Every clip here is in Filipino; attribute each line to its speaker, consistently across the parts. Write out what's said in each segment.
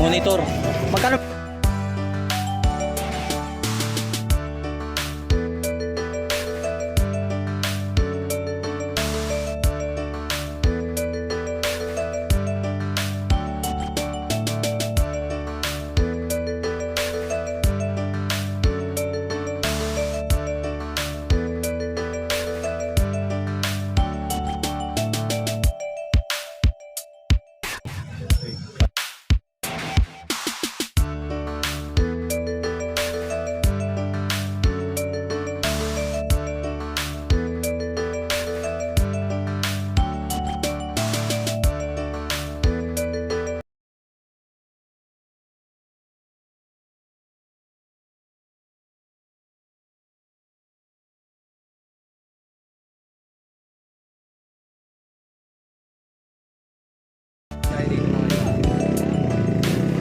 Speaker 1: monitor. Magkano?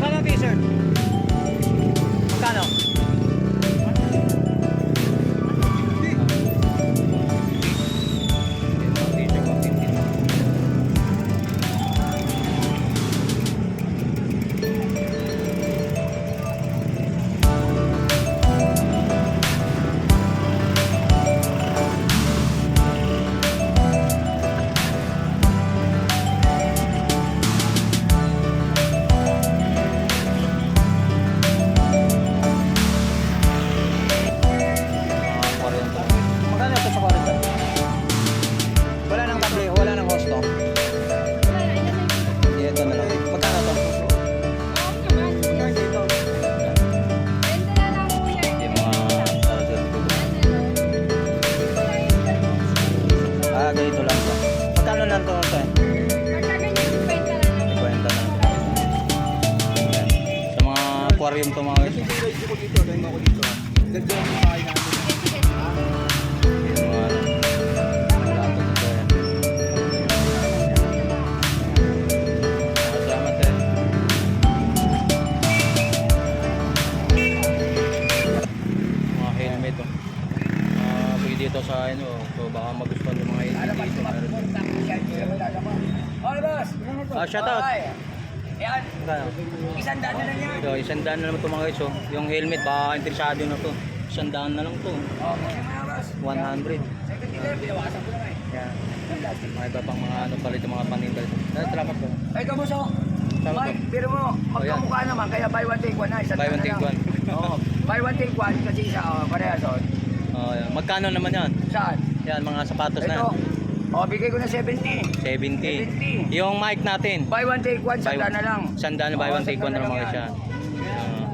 Speaker 1: Magkano t-shirt? Magkano? Aquarium to mga guys. Mga helmet to. Pwede dito sa ano, so baka magustuhan ng mga helmet dito. Shout out.
Speaker 2: Yan. Isandaan na lang yan.
Speaker 1: So, isandaan na naman ito mga guys. So, yung helmet, baka interesado na to. Isandaan na lang to. 100.
Speaker 2: Second dealer, binawasan ko na eh.
Speaker 1: Yan. May iba pang mga ano palit, mga paninda. Salamat po.
Speaker 2: Ay, kamuso.
Speaker 1: Salamat po.
Speaker 2: Mike, pero mo, magkamukha naman, kaya buy one take one na.
Speaker 1: Buy one take one.
Speaker 2: Oo. Buy one take one kasi isa, parehas o.
Speaker 1: Yan. Magkano naman yan?
Speaker 2: Saan?
Speaker 1: Yan, mga sapatos na
Speaker 2: Ito.
Speaker 1: yan.
Speaker 2: Bigay ko na 70.
Speaker 1: 70. Yung mic natin.
Speaker 2: Buy one take one, sanda na lang.
Speaker 1: Sandaan na buy one take one na lang mga siya.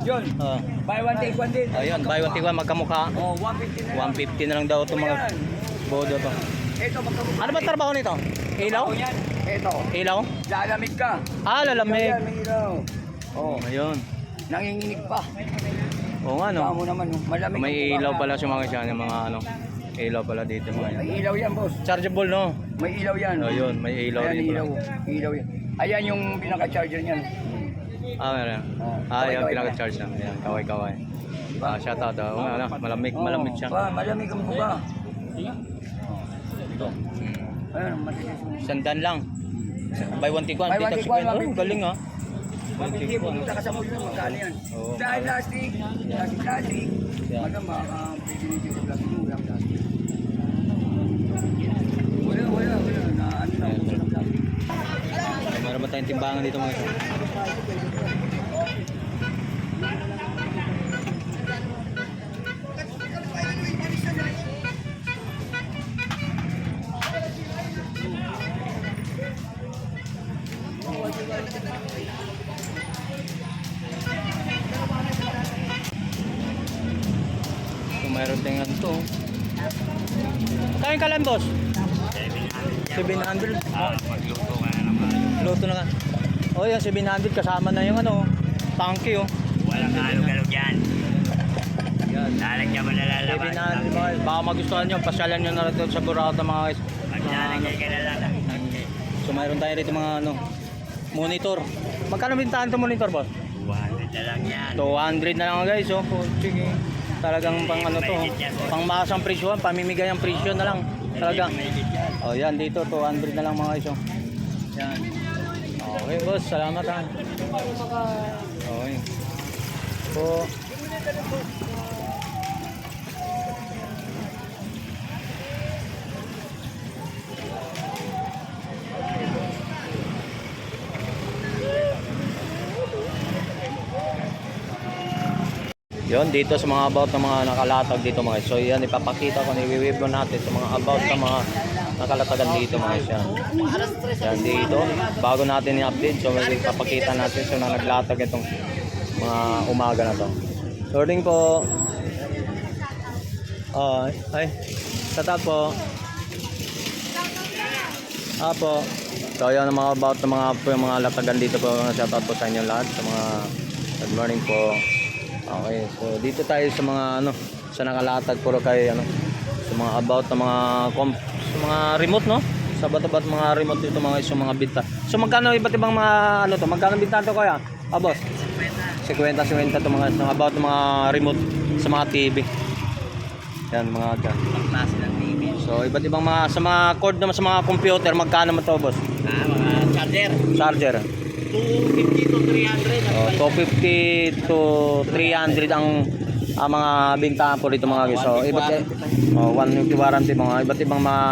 Speaker 2: Yun. Buy one take one din.
Speaker 1: Ayun, buy one take one magkamukha.
Speaker 2: 150 na lang.
Speaker 1: 150 na lang daw ito mga bodo to.
Speaker 2: Ito, magkamukha.
Speaker 1: Ano ba trabaho nito? Ilaw?
Speaker 2: Yan. Ito.
Speaker 1: Ilaw?
Speaker 2: Lalamig ka.
Speaker 1: Lalamig.
Speaker 2: Yan, may ilaw.
Speaker 1: Ayun.
Speaker 2: Nanginginig pa.
Speaker 1: Oo nga no.
Speaker 2: Tama naman, malamig.
Speaker 1: May ilaw pala sa mga siya, yung mga ano. Ilaw pala dito mga yan.
Speaker 2: May ilaw yan, boss.
Speaker 1: Chargeable no?
Speaker 2: May ilaw yan.
Speaker 1: Ayun, may ilaw
Speaker 2: Ayan,
Speaker 1: dito.
Speaker 2: ilaw yan. Ayan yung pinaka-charger niyan.
Speaker 1: Meron. Yan, pinaka-charge na. Ayan, kaway-kaway. Shout out. Malamig siya.
Speaker 2: Malamig ang buka.
Speaker 1: Ito.
Speaker 2: Ayan, matigas.
Speaker 1: Sandan lang. Buy one take one.
Speaker 2: Buy one, take one, mabibili.
Speaker 1: Galing ah.
Speaker 2: Hindi, pumunta ka sa mall yun, magkano yan?
Speaker 1: Oo.
Speaker 2: Dahil plastic.
Speaker 1: Yeah.
Speaker 2: Maganda, pwede ko lang yung plastic. Wala. Na ano lang, puso ng plastic.
Speaker 1: Meron ba tayong timbangan dito mga ito? Mayroon tayong ano to. Kaya ka lang boss? 700.
Speaker 3: Magluto ka na naman.
Speaker 1: Luto na ka. O yan, 700 kasama na yung ano, tangke oh.
Speaker 3: Walang halo-halo dyan.
Speaker 1: Yan.
Speaker 3: Lalagyan mo na lalabas.
Speaker 1: 700 mga, baka magustuhan nyo, pasyalan nyo na rin sa Burata mga guys.
Speaker 3: Maglalagay ka na lang.
Speaker 1: So mayroon tayo rito mga ano, monitor. Magkano bintahan to monitor boss?
Speaker 3: 200 na lang yan.
Speaker 1: 200 na lang guys oh. Sige. Talagang pang ano to, pang masang presyo, pamimigay ang presyo na lang. Talaga. Oh, yan dito 200 na lang mga guys oh. Yan. Okay boss, salamat ha. Okay. Po. Yon dito sa mga about ng mga nakalatag dito mga guys. So yan ipapakita ko, i-review natin sa mga about sa mga nakalatagan dito mga guys. Yan dito, bago natin i-update, so ipapakita natin sa mga naglatag itong mga umaga na to. Morning po. Ay, shout out po. Apo. So yan ang mga about ng mga latagan dito po. Shout out po sa inyo lahat, sa mga good morning po. Okay, so dito tayo sa mga sa nakalatag puro kay sa mga about ng mga sa mga remote sa ba't mga remote dito mga sa mga binta. So magkano iba't ibang mga magkano binta to kuya? Boss. 50 to mga about ng mga remote sa mga TV. Yan mga dyan.
Speaker 3: Pangklase ng TV.
Speaker 1: So iba't ibang mga sa mga cord naman sa mga computer magkano man to boss?
Speaker 3: Mga charger.
Speaker 1: Charger.
Speaker 3: 250 to 300.
Speaker 1: 250 to 300 ang mga bintahan po dito mga guys. So iba't 150 warranty iba't ibang mga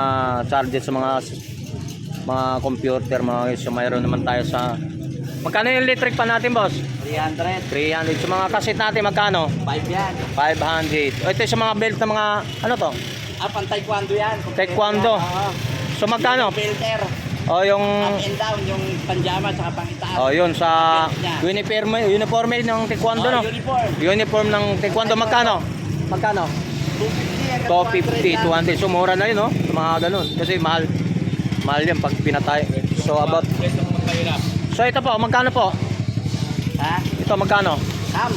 Speaker 1: charges sa mga computer mga guys. So mayroon naman tayo sa magkano yung electric pa natin boss? 300. Sa mga cassette natin magkano?
Speaker 3: 5 yan.
Speaker 1: 500. Ito sa mga belt na mga to?
Speaker 3: Pang taekwondo yan.
Speaker 1: Taekwondo. So magkano?
Speaker 3: Filter.
Speaker 1: Yung
Speaker 3: Up and down, yung panjama sa pangitaas.
Speaker 1: yun sa uniform ng taekwondo Uniform ng taekwondo magkano? 250, 200. So mura na yun mga ganun. Kasi mahal yan pag pinatay. So about so ito po, magkano po?
Speaker 3: Ha?
Speaker 1: Ito magkano?
Speaker 3: Cam,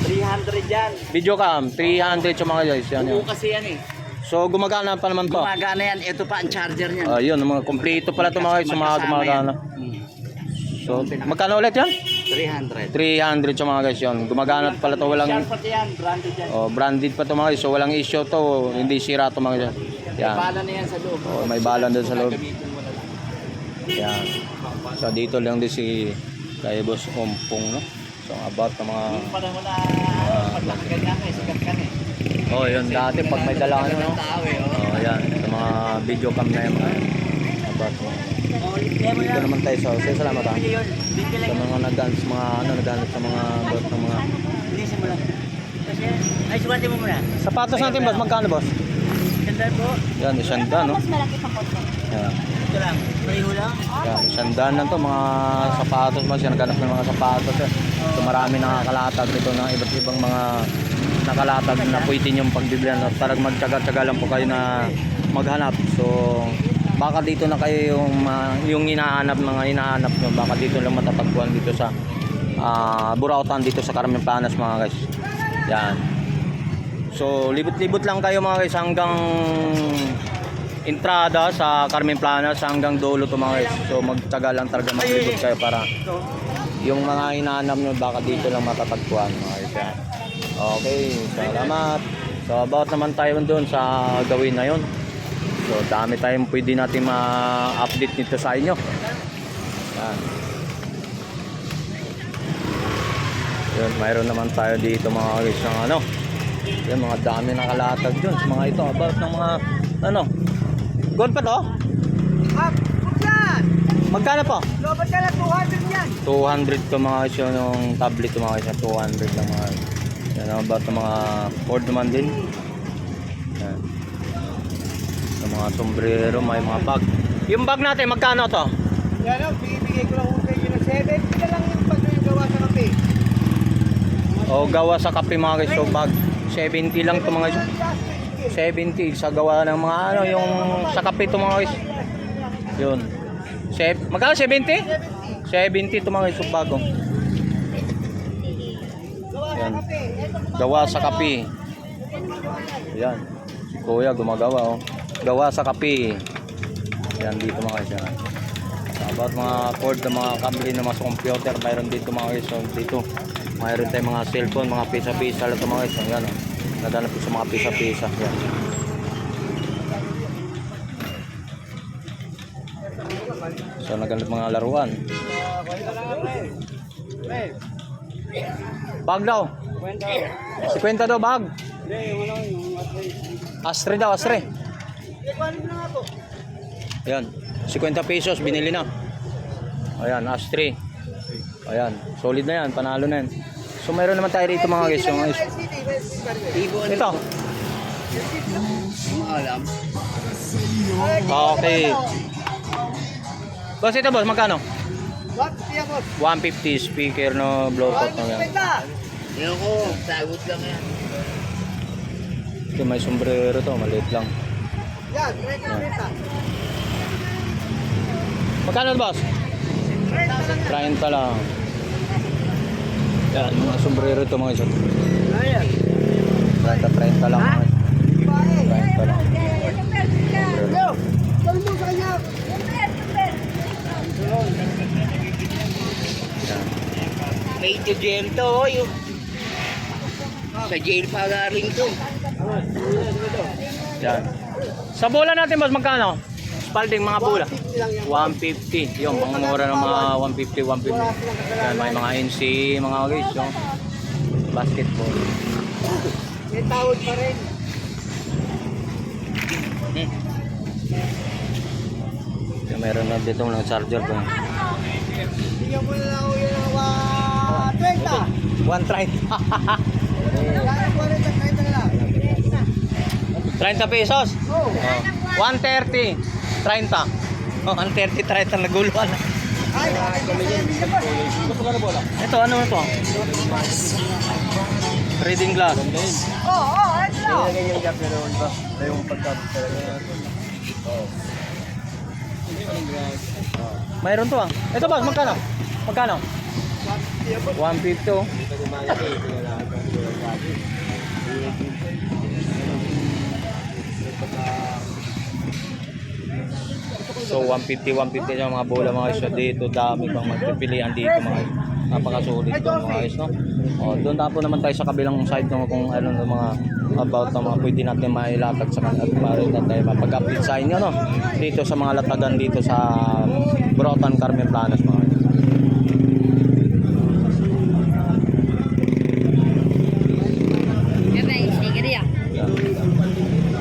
Speaker 3: 300 yan.
Speaker 1: Video cam, 300 sa mga guys. Yan.
Speaker 3: Oo kasi yan eh.
Speaker 1: So gumagana pa naman to.
Speaker 3: Gumagana yan. Ito pa ang charger niyan.
Speaker 1: Yun, mga kompleto pala ito mga guys, sa mga gumagana. So magkano ulit yan?
Speaker 3: 300.
Speaker 1: 300 sa mga guys yun. Gumagana pala to, walang
Speaker 3: Pati yan, branded yan.
Speaker 1: branded pa to mga guys. So walang issue to, hindi sira to mga guys. Yan.
Speaker 3: Bala na yan sa loob.
Speaker 1: May balan doon sa loob.
Speaker 3: Gamitin mo na lang.
Speaker 1: Yan. So dito lang din si kay Boss Ompong So about ng mga
Speaker 3: Yung panahon na paglakigan nga sikat ka eh.
Speaker 1: yun dati pag may dala
Speaker 3: Tao eh.
Speaker 1: yan sa mga video cam na yung about dito naman tayo sa salamat sa mga nag-dance sa mga about ng mga
Speaker 3: Bilisin mo lang. Kasi, ay suwate mo muna.
Speaker 1: sapatos natin boss, magkano boss?
Speaker 3: Sandal po.
Speaker 1: Yan, isanda
Speaker 4: Mas malaki pa po.
Speaker 1: Yan.
Speaker 3: Ito lang. Pariho lang.
Speaker 1: Yan, isandaan lang to mga sapatos mas yan, naghanap ng mga sapatos So marami nakakalatag dito ng iba't ibang mga nakalatag na pwede niyong pagbiblihan at parang magtyaga-tyaga lang po kayo na maghanap. So baka dito na kayo yung hinahanap nyo, baka dito lang matatagpuan dito sa Burautan dito sa Carmen Planas mga guys. Yan. So libot-libot lang kayo mga guys hanggang entrada sa Carmen Planas hanggang dulo to mga guys. So magtyaga lang talaga maglibot kayo para yung mga hinahanap nyo baka dito lang matatagpuan mga guys. Yan. Okay, salamat. So about naman tayo doon sa gawin na yun. So dami tayong pwede natin ma-update nito sa inyo. Yan. Yun, mayroon naman tayo dito mga guys ng yung mga dami nakalatag dun sa mga ito about ng mga gold pa to?
Speaker 2: Yan!
Speaker 1: Magkano po?
Speaker 2: Lobat ka na 200 yan!
Speaker 1: 200 to mga guys yung tablet to mga guys 200 lang mga yan about ng mga cord naman din yan. Yung mga sombrero may mga bag yung bag natin magkano to?
Speaker 2: Yan o, bigay ko lang kung kayo ng 70 na lang yung pag gawa sa kape.
Speaker 1: Gawa sa kape mga guys so bag 70 lang to mga guys 70 sa gawa ng mga yung sa kape to mga guys yun magkano 70? 70 to mga guys so bago yan gawa sa kape yan si kuya gumagawa gawa sa kape yan dito mga guys yan. About mga cord ng mga kabili ng mga computer mayroon dito mga guys so dito mayroon tayong mga cellphone mga pisa-pisa lang ito mga guys yan naganap sa mga pisa-pisa yan so naganap mga laruan Bag daw. 50 daw bag. Astre daw, astre. Ayan, 50 pesos binili na. Ayan, astre. Ayan, solid na yan, panalo na yan. So mayroon naman tayo rito mga guys. Yung, ito.
Speaker 3: Alam.
Speaker 1: Okay. Boss, ito boss, magkano? 150 speaker no Bluetooth no yan.
Speaker 3: Yung ko, sagot lang yan.
Speaker 1: Ito may sombrero to, maliit lang.
Speaker 2: Yan,
Speaker 1: Magkano boss? 30 lang. Yan, mga sombrero to mga isa. 30 lang. 30 lang.
Speaker 2: Sabi mo sa kanya.
Speaker 1: Yan.
Speaker 3: May to jail to, yung... Sa jail pa galing to.
Speaker 1: Yan. Sa bola natin boss, magkano? Spalding mga bola. 150. Yung mga mura ng mga 150, 150. Yan, may mga NC, mga guys, yung basketball.
Speaker 2: May tawad pa rin.
Speaker 1: Yan, meron na dito ng charger ko.
Speaker 2: Bigyan mo na lang ako yung
Speaker 1: 130.
Speaker 2: 30. Kaya 40, 30 na lang.
Speaker 1: 30 pesos.
Speaker 2: Oh.
Speaker 1: 130. 30. Oh, 130, 30 naguluhan.
Speaker 2: Ay,
Speaker 1: Ito, ano ito? Reading glass.
Speaker 2: ito na.
Speaker 1: Mayroon to ah. Ito boss, magkano? Magkano? 150 oh. So 150 sa mga bola mga isyo dito, dami pang magpipilian dito mga isyo. Napakasulit to mga isyo, no? Oh, doon tapo naman tayo sa kabilang side no, kung ano ng mga about ng mga pwede natin mailatag sa kanila at para tayo mapag-update sa inyo no. Dito sa mga latagan dito sa Brotan, Carmen Planas mga isyo.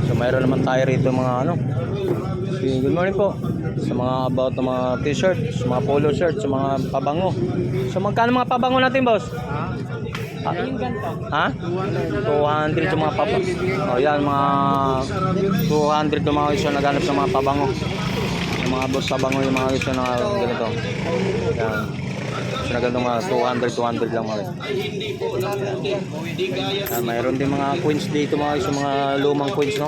Speaker 1: So mayroon naman tayo rito mga ano. Good morning po. Sa mga about ng mga t-shirt, sa mga polo shirt, sa mga pabango. So magkano mga pabango natin, boss? Ha? 200 sa mga pabango. Oh, yan mga 200 yung mga isyo naghanap sa mga pabango. Yung mga boss pabango yung mga isyo na ganito. Yan. So na ganito mga 200 lang mga. Mayroon din mga coins dito mga isyo, mga lumang coins no.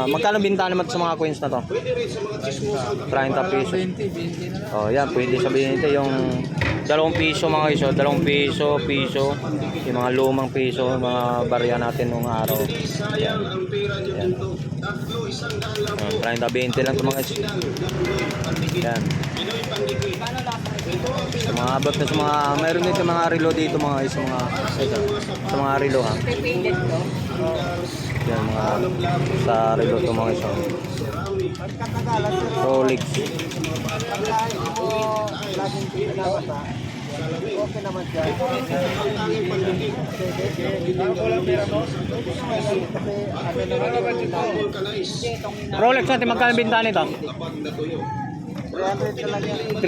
Speaker 1: Magkano binta naman sa mga coins na to? 30 pesos. Oh, yan, pwede sabihin ito yung 2 piso mga iso, 2 piso, piso, yung mga lumang piso, mga barya natin nung araw. Yan. Yan. 30-20 lang ito mga iso. Yan. Sa mga abot na sa mga, mayroon dito mga relo dito mga iso, mga ito, sa mga relo ha. Yan mga sa relo ito mga iso. Rolex.
Speaker 2: Okay naman siya.
Speaker 1: Rolex natin magkano binta nito? 300?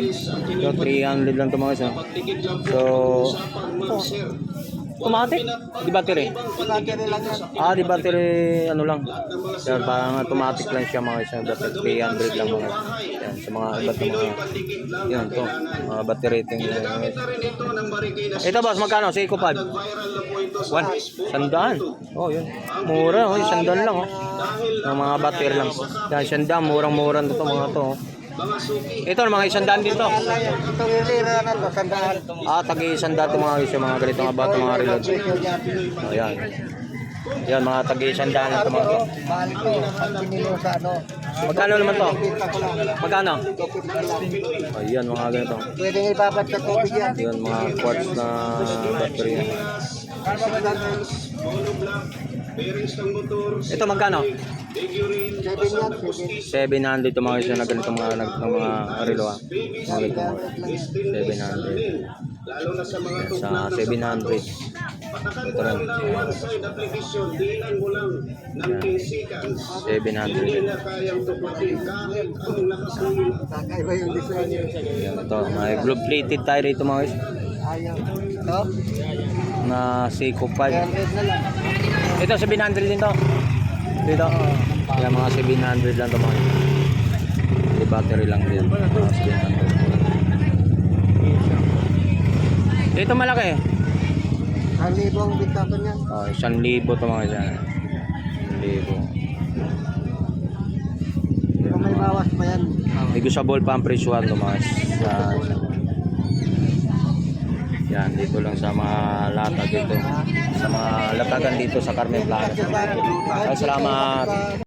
Speaker 1: So 300 lang ito mga iso. So automatic? Di battery? Di battery ano lang. Kaya parang automatic lang siya mga isang battery. 300 lang mga. Yan, sa mga iba't mga yan to. Mga battery rating. Ito boss, magkano? Sa Eco 5? 100. Oh, yun. Mura, oh, 100 lang oh. Yung mga battery lang. Yan, 100, murang-murang to mga to. Ito mga 100 dito.
Speaker 2: Ito lilira na to, sandaan.
Speaker 1: Tagi 100 to mga isyo, mga ganito mga bato, mga reload. Oh, yan. Yan, mga tagi 100 na to mga to.
Speaker 2: Balik ko yung pagpinilo sa ano.
Speaker 1: Magkano naman to?
Speaker 2: Kita ko lang.
Speaker 1: Magkano?
Speaker 2: 250 lang.
Speaker 1: Oh, yan, mga ganito.
Speaker 2: Pwede nga ibabad sa tubig yan.
Speaker 1: Yan, mga quartz na battery. Ito magkano?
Speaker 2: 7 yan, 7.
Speaker 1: 700 ito mga isa na ganito mga relo ah. Mga ganito mga 700. Sa 700. Ito rin. Ayan. 700 din.
Speaker 2: Kakaiba yung design yun.
Speaker 1: Ayan, ito. May blue plated tayo rito mga guys.
Speaker 2: Ayaw. Ito?
Speaker 1: Na Seiko 5.
Speaker 2: 100 na lang.
Speaker 1: Ito 700 din to. Dito. Yan mga 700 lang to mga guys. Di battery lang din. Mga 700. Dito malaki.
Speaker 2: 1,000 ang bigkaton yan.
Speaker 1: Oh, 1,000 to mga guys. 1,000.
Speaker 2: Kung may bawas pa yan.
Speaker 1: Negotiable pa ang presyuhan to mga guys. Yan, dito lang sa mga latag dito. Sa mga latagan dito sa Carmen Plaza. Ay, salamat.